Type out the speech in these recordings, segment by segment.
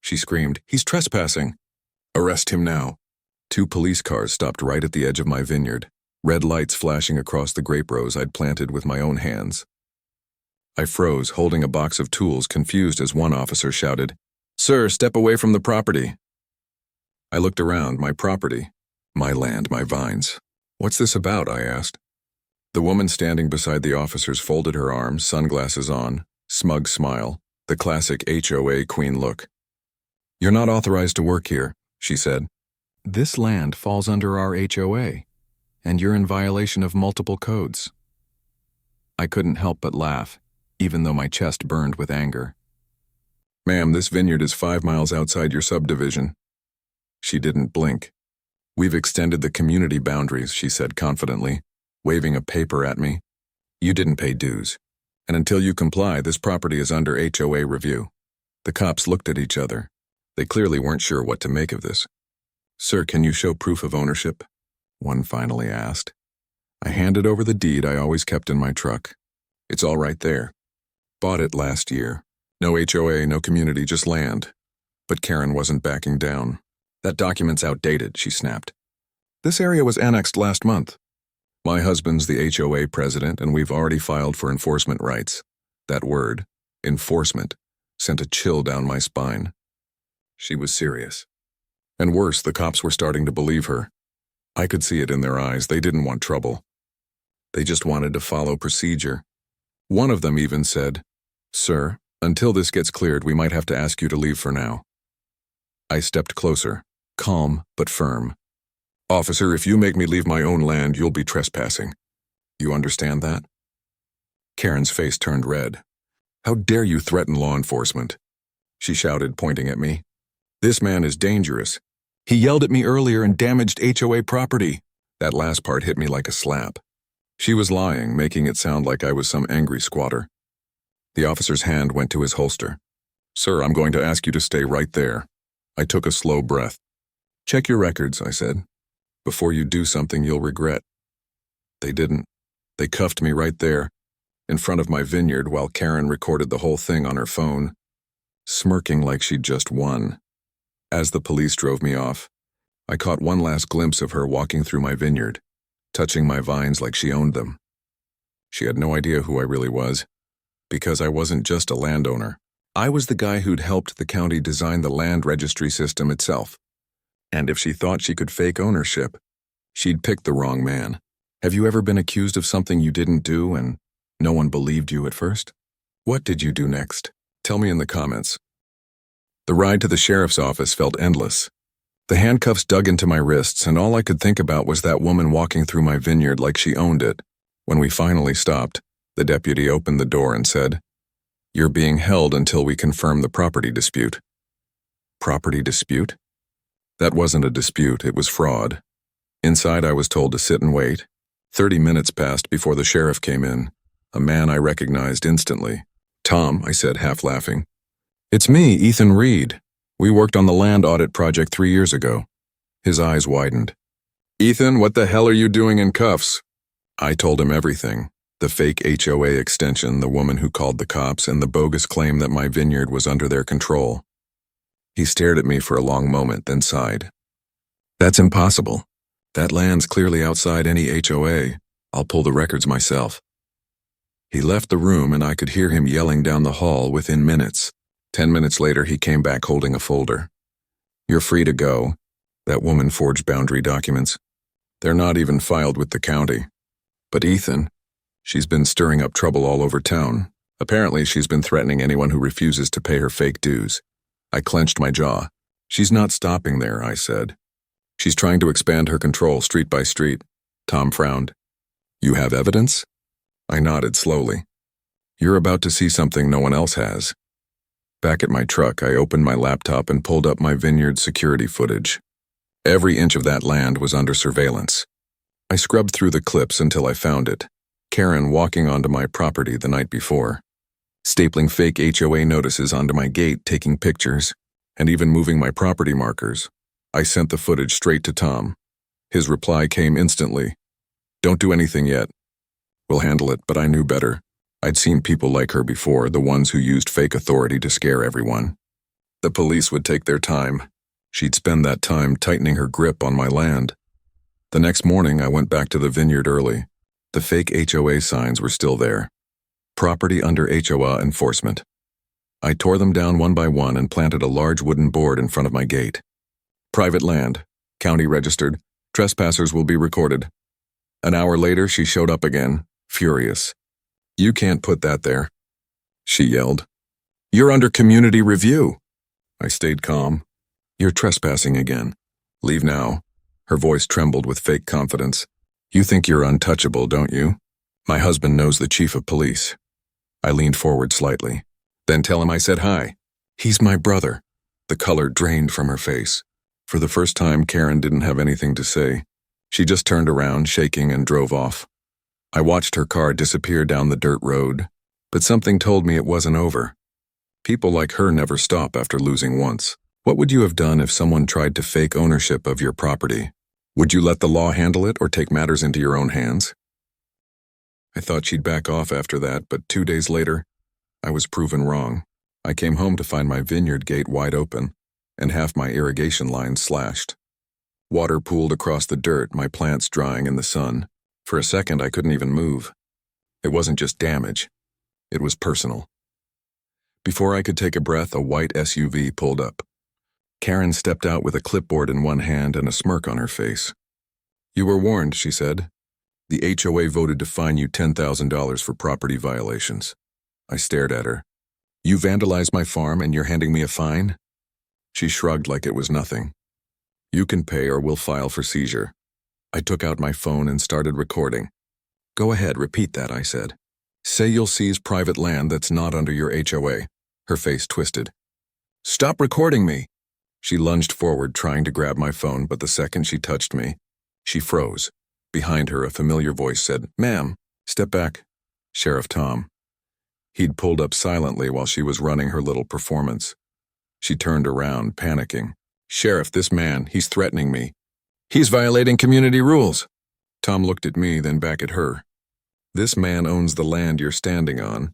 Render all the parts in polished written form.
she screamed. "He's trespassing." "Arrest him now." 2 police cars stopped right at the edge of my vineyard, red lights flashing across the grape rows I'd planted with my own hands. I froze, holding a box of tools, confused as one officer shouted, "Sir, step away from the property." I looked around. My property. My land, my vines. "What's this about?" I asked. The woman standing beside the officers folded her arms, sunglasses on, smug smile, the classic HOA queen look. "You're not authorized to work here," she said. "This land falls under our HOA, and you're in violation of multiple codes." I couldn't help but laugh, even though my chest burned with anger. "Ma'am, this vineyard is 5 miles outside your subdivision." She didn't blink. "We've extended the community boundaries," she said confidently, waving a paper at me. "You didn't pay dues, and until you comply, this property is under HOA review." The cops looked at each other. They clearly weren't sure what to make of this. "Sir, can you show proof of ownership?" one finally asked. I handed over the deed I always kept in my truck. "It's all right there. Bought it last year. No HOA, no community, just land." But Karen wasn't backing down. "That document's outdated," she snapped. "This area was annexed last month. My husband's the HOA president, and we've already filed for enforcement rights." That word, enforcement, sent a chill down my spine. She was serious. And worse, the cops were starting to believe her. I could see it in their eyes. They didn't want trouble. They just wanted to follow procedure. One of them even said, "Sir, until this gets cleared, we might have to ask you to leave for now." I stepped closer, calm but firm. "Officer, if you make me leave my own land, you'll be trespassing. You understand that?" Karen's face turned red. "How dare you threaten law enforcement?" she shouted, pointing at me. "This man is dangerous. He yelled at me earlier and damaged HOA property." That last part hit me like a slap. She was lying, making it sound like I was some angry squatter. The officer's hand went to his holster. "Sir, I'm going to ask you to stay right there." I took a slow breath. "Check your records," I said. "Before you do something you'll regret." They didn't. They cuffed me right there, in front of my vineyard, while Karen recorded the whole thing on her phone, smirking like she'd just won. As the police drove me off, I caught one last glimpse of her walking through my vineyard, touching my vines like she owned them. She had no idea who I really was, because I wasn't just a landowner. I was the guy who'd helped the county design the land registry system itself. And if she thought she could fake ownership, she'd picked the wrong man. Have you ever been accused of something you didn't do and no one believed you at first? What did you do next? Tell me in the comments. The ride to the sheriff's office felt endless. The handcuffs dug into my wrists, and all I could think about was that woman walking through my vineyard like she owned it. When we finally stopped, the deputy opened the door and said, "You're being held until we confirm the property dispute." Property dispute? That wasn't a dispute, it was fraud. Inside, I was told to sit and wait. 30 minutes passed before the sheriff came in, a man I recognized instantly. "Tom," I said, half laughing. "It's me, Ethan Reed. We worked on the land audit project 3 years ago." His eyes widened. "Ethan, what the hell are you doing in cuffs?" I told him everything. The fake HOA extension, the woman who called the cops, and the bogus claim that my vineyard was under their control. He stared at me for a long moment, then sighed. "That's impossible. That land's clearly outside any HOA. I'll pull the records myself." He left the room, and I could hear him yelling down the hall within minutes. 10 minutes later, he came back holding a folder. "You're free to go." That woman forged boundary documents. They're not even filed with the county. But Ethan, she's been stirring up trouble all over town. Apparently, she's been threatening anyone who refuses to pay her fake dues. I clenched my jaw. "She's not stopping there," I said. "She's trying to expand her control street by street." Tom frowned. "You have evidence?" I nodded slowly. "You're about to see something no one else has." Back at my truck, I opened my laptop and pulled up my vineyard security footage. Every inch of that land was under surveillance. I scrubbed through the clips until I found it. Karen walking onto my property the night before, stapling fake HOA notices onto my gate, taking pictures, and even moving my property markers. I sent the footage straight to Tom. His reply came instantly. "Don't do anything yet. We'll handle it," but I knew better. I'd seen people like her before, the ones who used fake authority to scare everyone. The police would take their time. She'd spend that time tightening her grip on my land. The next morning, I went back to the vineyard early. The fake HOA signs were still there. Property under HOA enforcement. I tore them down one by one and planted a large wooden board in front of my gate. Private land, county registered, trespassers will be recorded. An hour later, she showed up again, furious. "You can't put that there," she yelled. "You're under community review." I stayed calm. "You're trespassing again. Leave now." Her voice trembled with fake confidence. "You think you're untouchable, don't you? My husband knows the chief of police." I leaned forward slightly. "Then tell him I said hi. He's my brother." The color drained from her face. For the first time, Karen didn't have anything to say. She just turned around, shaking, and drove off. I watched her car disappear down the dirt road, but something told me it wasn't over. People like her never stop after losing once. What would you have done if someone tried to fake ownership of your property? Would you let the law handle it or take matters into your own hands? I thought she'd back off after that, but 2 days later, I was proven wrong. I came home to find my vineyard gate wide open and half my irrigation line slashed. Water pooled across the dirt, my plants drying in the sun. For a second, I couldn't even move. It wasn't just damage. It was personal. Before I could take a breath, a white SUV pulled up. Karen stepped out with a clipboard in one hand and a smirk on her face. "You were warned," she said. "The HOA voted to fine you $10,000 for property violations." I stared at her. "You vandalized my farm and you're handing me a fine?" She shrugged like it was nothing. "You can pay or we'll file for seizure." I took out my phone and started recording. "Go ahead, repeat that," I said. "Say you'll seize private land that's not under your HOA." Her face twisted. "Stop recording me!" She lunged forward, trying to grab my phone, but the second she touched me, she froze. Behind her, a familiar voice said, "Ma'am, step back." Sheriff Tom. He'd pulled up silently while she was running her little performance. She turned around, panicking. "Sheriff, this man, he's threatening me. He's violating community rules." Tom looked at me, then back at her. "This man owns the land you're standing on,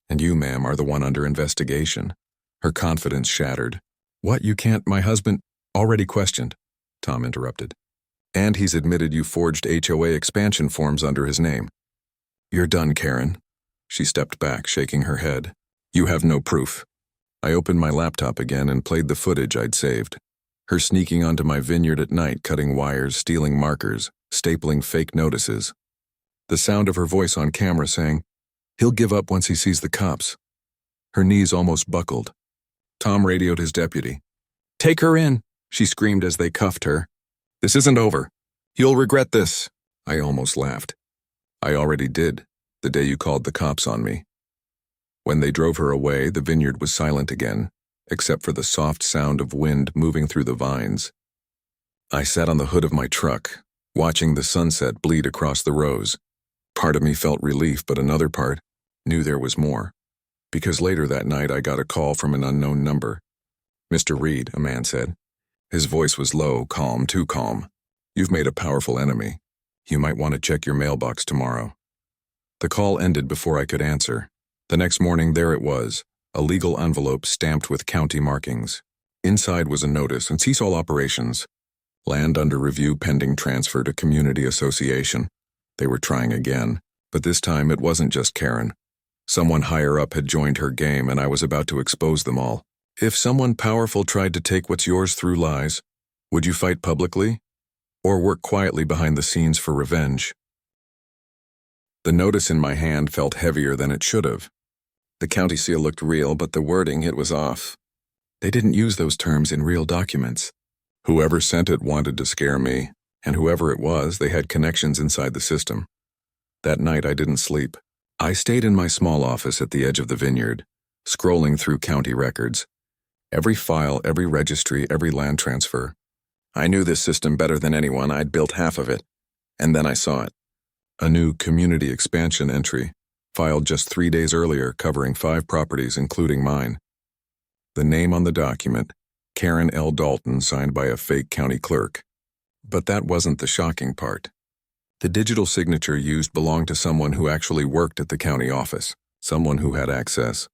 and you, ma'am, are the one under investigation." Her confidence shattered. "What, you can't, my husband?" "Already questioned," Tom interrupted. "And he's admitted you forged HOA expansion forms under his name." "You're done, Karen." She stepped back, shaking her head. "You have no proof." I opened my laptop again and played the footage I'd saved. Her sneaking onto my vineyard at night, cutting wires, stealing markers, stapling fake notices. The sound of her voice on camera saying, "He'll give up once he sees the cops." Her knees almost buckled. Tom radioed his deputy. "Take her in," she screamed as they cuffed her. "This isn't over. You'll regret this." I almost laughed. I already did, the day you called the cops on me. When they drove her away, the vineyard was silent again, except for the soft sound of wind moving through the vines. I sat on the hood of my truck, watching the sunset bleed across the rows. Part of me felt relief, but another part knew there was more. Because later that night I got a call from an unknown number. "Mr. Reed," a man said. His voice was low, calm, too calm. "You've made a powerful enemy. You might want to check your mailbox tomorrow." The call ended before I could answer. The next morning, there it was, a legal envelope stamped with county markings. Inside was a notice and cease all operations. Land under review pending transfer to community association. They were trying again, but this time it wasn't just Karen. Someone higher up had joined her game and I was about to expose them all. If someone powerful tried to take what's yours through lies, would you fight publicly or work quietly behind the scenes for revenge? The notice in my hand felt heavier than it should have. The county seal looked real, but the wording, it was off. They didn't use those terms in real documents. Whoever sent it wanted to scare me, and whoever it was, they had connections inside the system. That night I didn't sleep. I stayed in my small office at the edge of the vineyard, scrolling through county records. Every file, every registry, every land transfer. I knew this system better than anyone. I'd built half of it. And then I saw it. A new community expansion entry, filed just 3 days earlier, covering 5 properties, including mine. The name on the document, Karen L. Dalton, signed by a fake county clerk. But that wasn't the shocking part. The digital signature used belonged to someone who actually worked at the county office, someone who had access.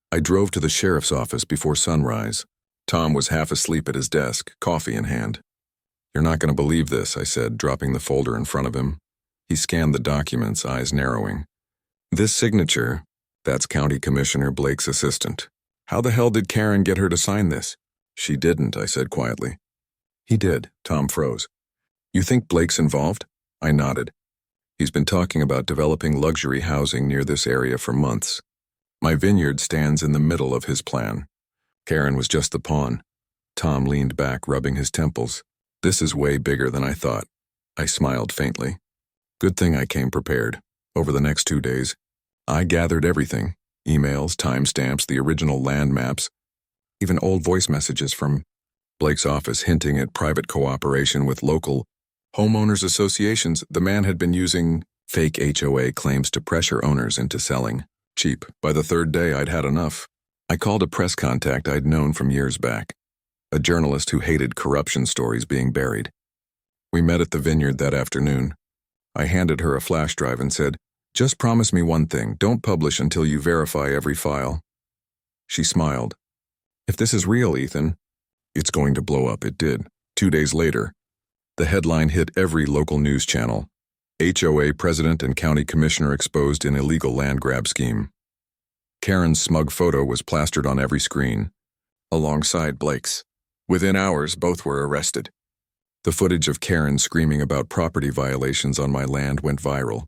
I drove to the sheriff's office before sunrise, Tom was half asleep at his desk, coffee in hand. "You're not going to believe this," I said, dropping the folder in front of him. He scanned the documents, eyes narrowing. "This signature, that's County Commissioner Blake's assistant. How the hell did Karen get her to sign this?" "She didn't," I said quietly. "He did." Tom froze. "You think Blake's involved?" I nodded. "He's been talking about developing luxury housing near this area for months. My vineyard stands in the middle of his plan. Karen was just the pawn." Tom leaned back, rubbing his temples. "This is way bigger than I thought." I smiled faintly. Good thing I came prepared. Over the next 2 days, I gathered everything: emails, timestamps, the original land maps, even old voice messages from Blake's office hinting at private cooperation with local homeowners associations. The man had been using fake HOA claims to pressure owners into selling cheap. By the third day, I'd had enough. I called a press contact I'd known from years back, a journalist who hated corruption stories being buried. We met at the vineyard that afternoon. I handed her a flash drive and said, "Just promise me one thing, don't publish until you verify every file." She smiled. "If this is real, Ethan, it's going to blow up." It did. 2 days later, the headline hit every local news channel: HOA president and county commissioner exposed in illegal land grab scheme. Karen's smug photo was plastered on every screen, alongside Blake's. Within hours, both were arrested. The footage of Karen screaming about property violations on my land went viral.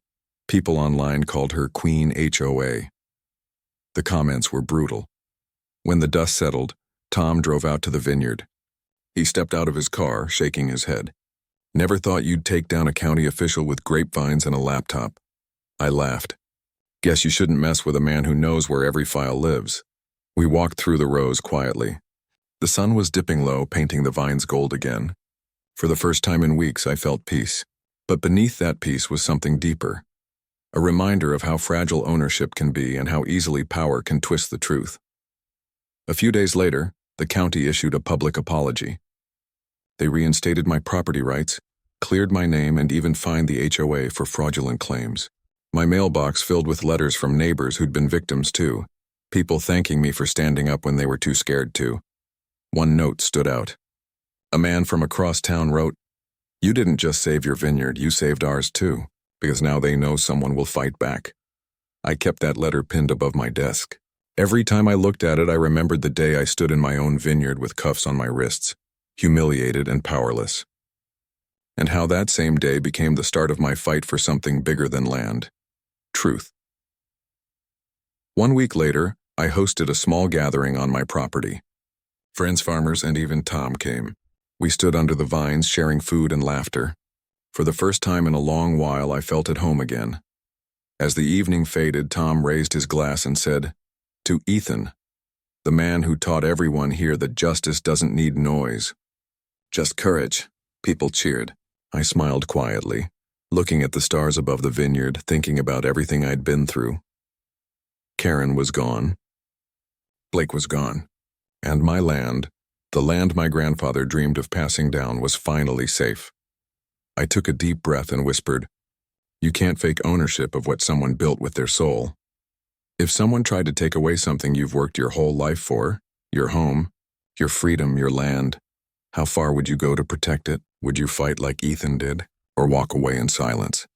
People online called her Queen HOA. The comments were brutal. When the dust settled, Tom drove out to the vineyard. He stepped out of his car, shaking his head. "Never thought you'd take down a county official with grapevines and a laptop." I laughed. "Guess you shouldn't mess with a man who knows where every file lives." We walked through the rows quietly. The sun was dipping low, painting the vines gold again. For the first time in weeks, I felt peace. But beneath that peace was something deeper. A reminder of how fragile ownership can be and how easily power can twist the truth. A few days later, the county issued a public apology. They reinstated my property rights, cleared my name, and even fined the HOA for fraudulent claims. My mailbox filled with letters from neighbors who'd been victims too, people thanking me for standing up when they were too scared to. One note stood out. A man from across town wrote, "You didn't just save your vineyard, you saved ours too, because now they know someone will fight back." I kept that letter pinned above my desk. Every time I looked at it, I remembered the day I stood in my own vineyard with cuffs on my wrists, humiliated and powerless. And how that same day became the start of my fight for something bigger than land: truth. 1 week later, I hosted a small gathering on my property. Friends, farmers, and even Tom came. We stood under the vines, sharing food and laughter. For the first time in a long while, I felt at home again. As the evening faded, Tom raised his glass and said, "To Ethan, the man who taught everyone here that justice doesn't need noise, just courage." People cheered. I smiled quietly, looking at the stars above the vineyard, thinking about everything I'd been through. Karen was gone. Blake was gone. And my land, the land my grandfather dreamed of passing down, was finally safe. I took a deep breath and whispered, "You can't fake ownership of what someone built with their soul." If someone tried to take away something you've worked your whole life for, your home, your freedom, your land, how far would you go to protect it? Would you fight like Ethan did, or walk away in silence?